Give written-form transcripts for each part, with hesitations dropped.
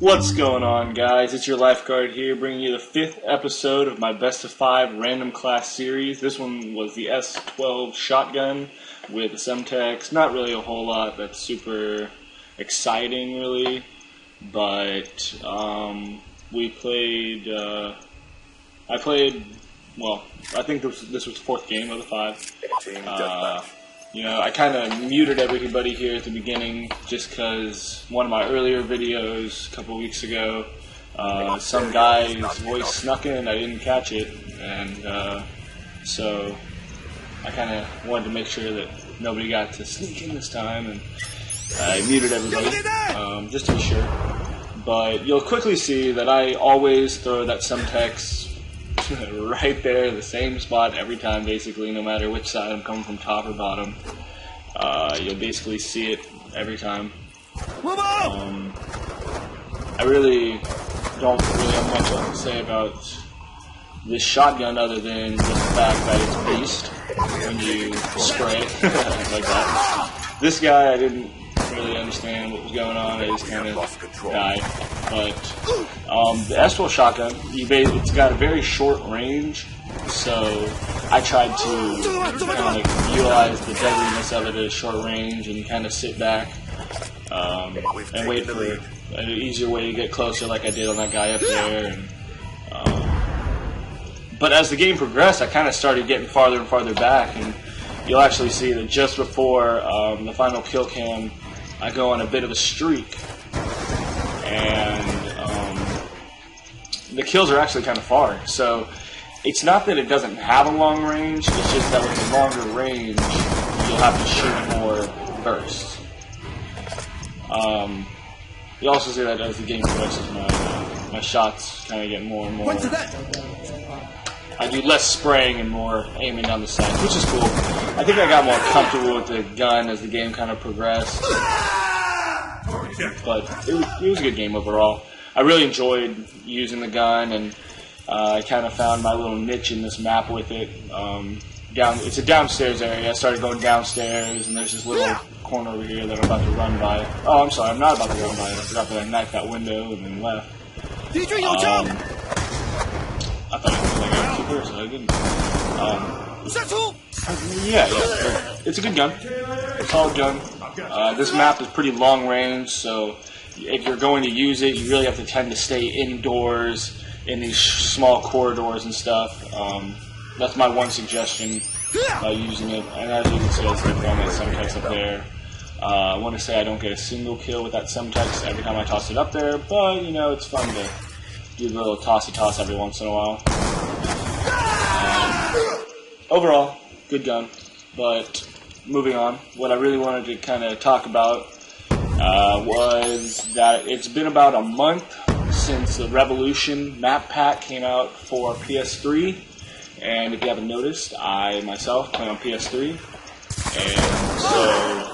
What's going on, guys? It's your Lifeguard here, bringing you the 5th episode of my Best of 5 Random Class series. This one was the S12 shotgun with the Semtex. Not really a whole lot that's super exciting, really, but we played. I think this was the 4th game of the 5. I kind of muted everybody here at the beginning just because one of my earlier videos a couple of weeks ago, some guy's voice snuck in, I didn't catch it, and so I kind of wanted to make sure that nobody got to sneak in this time, and I muted everybody just to be sure. But you'll quickly see that I always throw that Semtex right there, the same spot every time, basically, no matter which side I'm coming from, top or bottom. You'll basically see it every time. I really don't really have much else to say about this shotgun other than just the fact that it's beast when you spray it like that. This guy, I didn't really understand what was going on. I just kind of died. But the S12 shotgun, it's got a very short range, so I tried to kind of utilize the deadliness of it at a short range and kind of sit back and wait for an easier way to get closer, like I did on that guy up there. But as the game progressed, I kind of started getting farther and farther back, and you'll actually see that just before the final kill cam, I go on a bit of a streak, and the kills are actually kind of far. So it's not that it doesn't have a long range, it's just that with a longer range, you'll have to shoot more bursts. You also see that as the game progresses, my shots kind of get more and more. I do less spraying and more aiming down the sights, which is cool. I think I got more comfortable with the gun as the game kind of progressed. But it was a good game overall. I really enjoyed using the gun, and I kind of found my little niche in this map with it. It's a downstairs area. I started going downstairs, and there's this little corner over here that I'm about to run by. Oh, I'm sorry, I'm not about to run by. I forgot that I knifed that window and then left. I thought it was like a keeper, so I didn't. Yeah, it's a good gun. It's a solid gun. This map is pretty long range, so if you're going to use it, you really have to tend to stay indoors in these small corridors and stuff. That's my one suggestion by using it. And as you can see, I found that Semtex up there. I want to say I don't get a single kill with that Semtex every time I toss it up there, but you know, it's fun to do the little toss every once in a while. Overall, good gun. But moving on, what I really wanted to kind of talk about was that it's been about a month since the Revolution map pack came out for PS3. And if you haven't noticed, I myself play on PS3. And so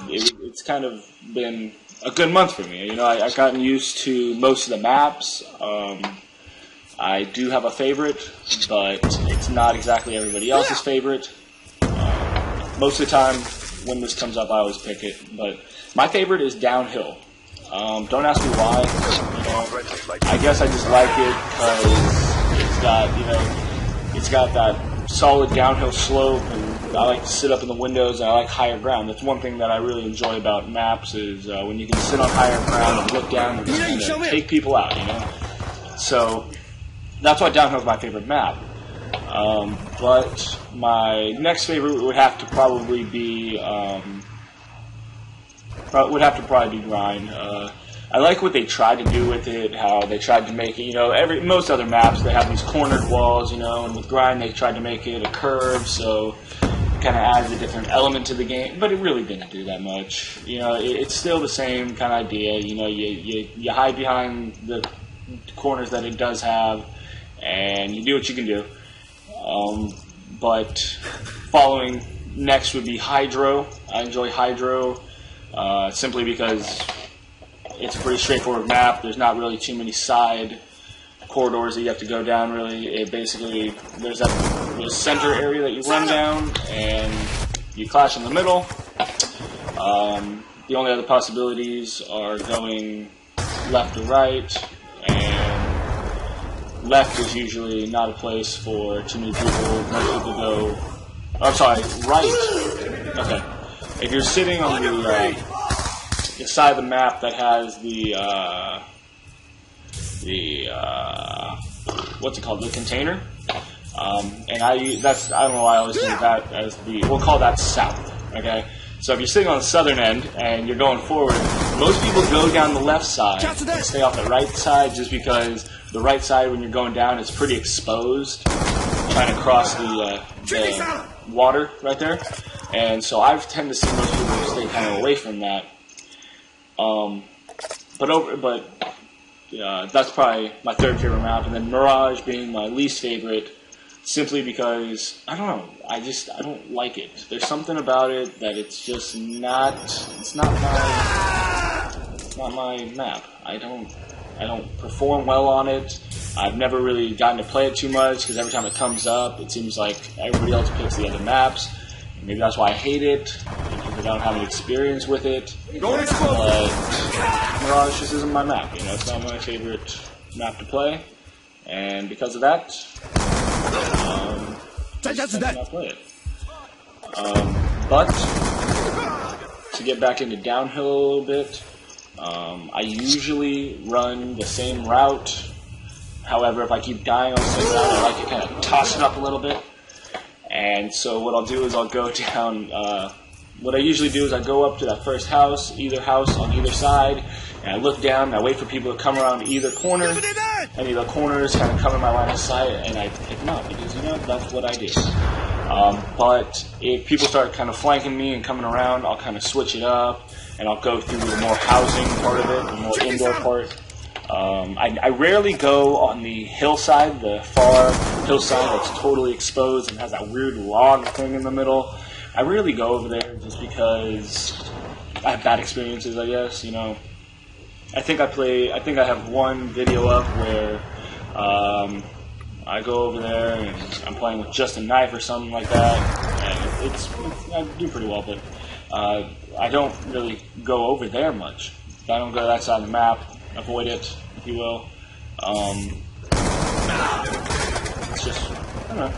it's kind of been a good month for me. You know, I've gotten used to most of the maps. I do have a favorite, but it's not exactly everybody else's favorite. Most of the time, when this comes up, I always pick it. But my favorite is Downhill. Don't ask me why. You know, I guess I just like it because it's got that solid downhill slope, and I like to sit up in the windows, and I like higher ground. That's one thing that I really enjoy about maps is when you can sit on higher ground and look down and just kind of take people out, you know? So that's why Downhill is my favorite map. But my next favorite would have to probably be Grind. I like what they tried to do with it, how they tried to make it, you know, most other maps, they have these cornered walls, you know, and with Grind they tried to make it a curve, so it kind of adds a different element to the game, but it really didn't do that much. You know, it's still the same kind of idea, you know, you hide behind the corners that it does have, and you do what you can do. But following next would be Hydro. I enjoy Hydro simply because it's a pretty straightforward map. There's not really too many side corridors that you have to go down, really. It basically, there's that center area that you run down, and you clash in the middle. The only other possibilities are going left or right, and left is usually not a place for too many people. Most people go, I'm sorry, right. Okay. If you're sitting on the side of the map that has the what's it called, the container, and I don't know why I always think of that as we'll call that south. Okay. So if you're sitting on the southern end and you're going forward, most people go down the left side and stay off the right side, just because the right side, when you're going down, is pretty exposed, trying to cross the water right there. And so I've tended to see most people stay kind of away from that. But that's probably my third favorite map, and then Mirage being my least favorite, simply because I don't know, I don't like it. There's something about it that it's just not my map. I don't perform well on it. I've never really gotten to play it too much, because every time it comes up, it seems like everybody else picks the other maps. Maybe that's why I hate it, because I don't have any experience with it. But Mirage just isn't my map. It's not my favorite map to play, and because of that, I cannot play it. But to get back into downhill a little bit, I usually run the same route. However, if I keep dying on the same route, I like to kind of toss it up a little bit. And so what I'll do is I'll go down, what I usually do is I go up to that first house, either house on either side, and I look down and I wait for people to come around either corner. Any of the corners kind of come in my line of sight, and I pick them up, because, that's what I do. But if people start kind of flanking me and coming around, I'll kind of switch it up, and I'll go through the more housing part of it, the more indoor part. I rarely go on the hillside, the far hillside that's totally exposed and has that weird log thing in the middle. I rarely go over there just because I have bad experiences, I guess. I think I have one video up where I go over there and I'm playing with just a knife or something like that, and I do pretty well, but I don't really go over there much. I don't go to that side of the map, avoid it, if you will. It's just, I don't know.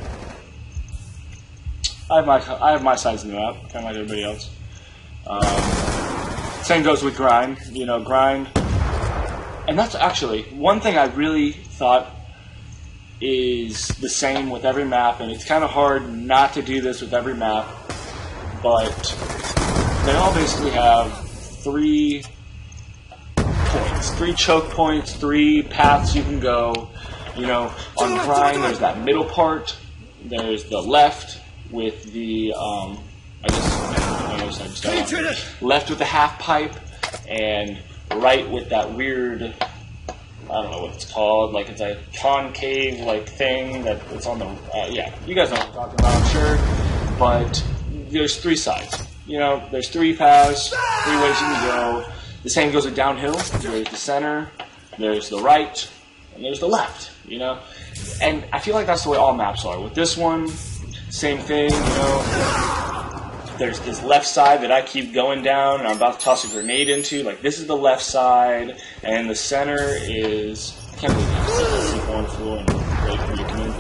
I have my sides of the map, kind of like everybody else. Same goes with grind. Grind. And that's actually one thing I really thought is the same with every map, and it's kind of hard not to do this with every map, but they all basically have 3 points, 3 choke points, 3 paths you can go. On grind, there's that middle part, there's the left with the, left with the half pipe, and right with that weird, I don't know what it's called, like it's a concave like thing that it's on the, yeah, you guys know what I'm talking about, I'm sure, but there's 3 sides, there's 3 paths, 3 ways you can go. The same goes with downhill. There's the center, there's the right, and there's the left, and I feel like that's the way all maps are. With this one, same thing, there's this left side that I keep going down and I'm about to toss a grenade into. Like, this is the left side, and the center is, I can't believe I sleep on the floor and wait for you to come in.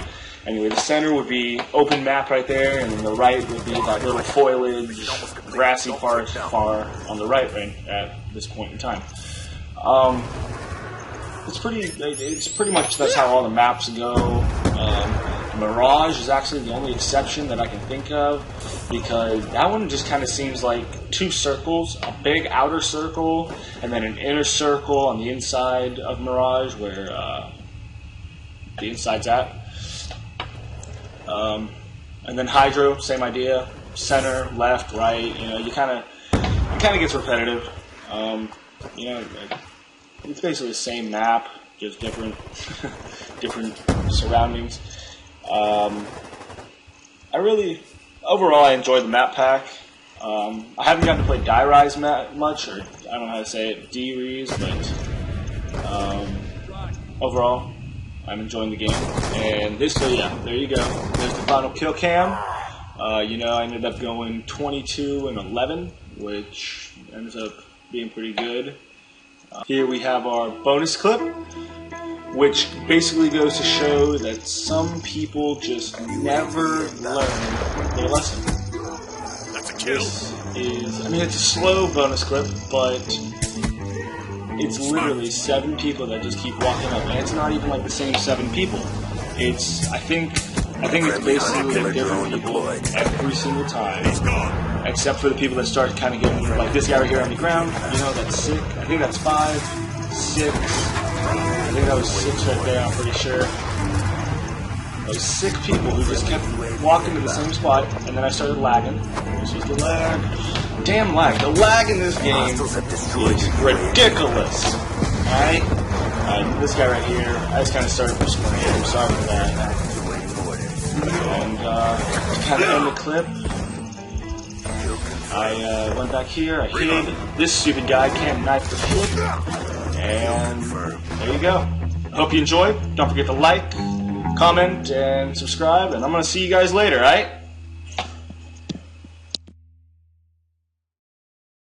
Anyway, the center would be open map right there, and then the right would be that little foliage, grassy part far on the right at this point in time. It's pretty much that's how all the maps go. Mirage is actually the only exception that I can think of, because that one just kind of seems like 2 circles, a big outer circle, and then an inner circle on the inside of Mirage, where the inside's at. And then Hydro, same idea, center, left, right. It kind of gets repetitive. It's basically the same map, just different surroundings. Overall, I enjoyed the map pack. I haven't gotten to play Die-Rise much, or I don't know how to say it, D-Rise, but overall, I'm enjoying the game. And so yeah, there you go. There's the final kill cam. I ended up going 22 and 11, which ends up being pretty good. Here we have our bonus clip, which basically goes to show that some people just never learn their lesson. That's a kill. It's a slow bonus clip, but it's literally 7 people that just keep walking up, and it's not even like the same 7 people. I think it's basically like different people every single time, except for the people that start kind of getting, like this guy right here on the ground, that's sick. I think that's 5, 6, I think that was 6 right there, I'm pretty sure. Those sick people who just kept walking to the same spot, and then I started lagging. This was the lag. Damn lag. The lag in this game is ridiculous. Alright? This guy right here, I just kind of started from square. I'm sorry for that. And to kind of end the clip, I went back here, I hid. This stupid guy can't knife the flip. And there you go. I hope you enjoyed. Don't forget to like, comment, and subscribe. And I'm going to see you guys later, alright?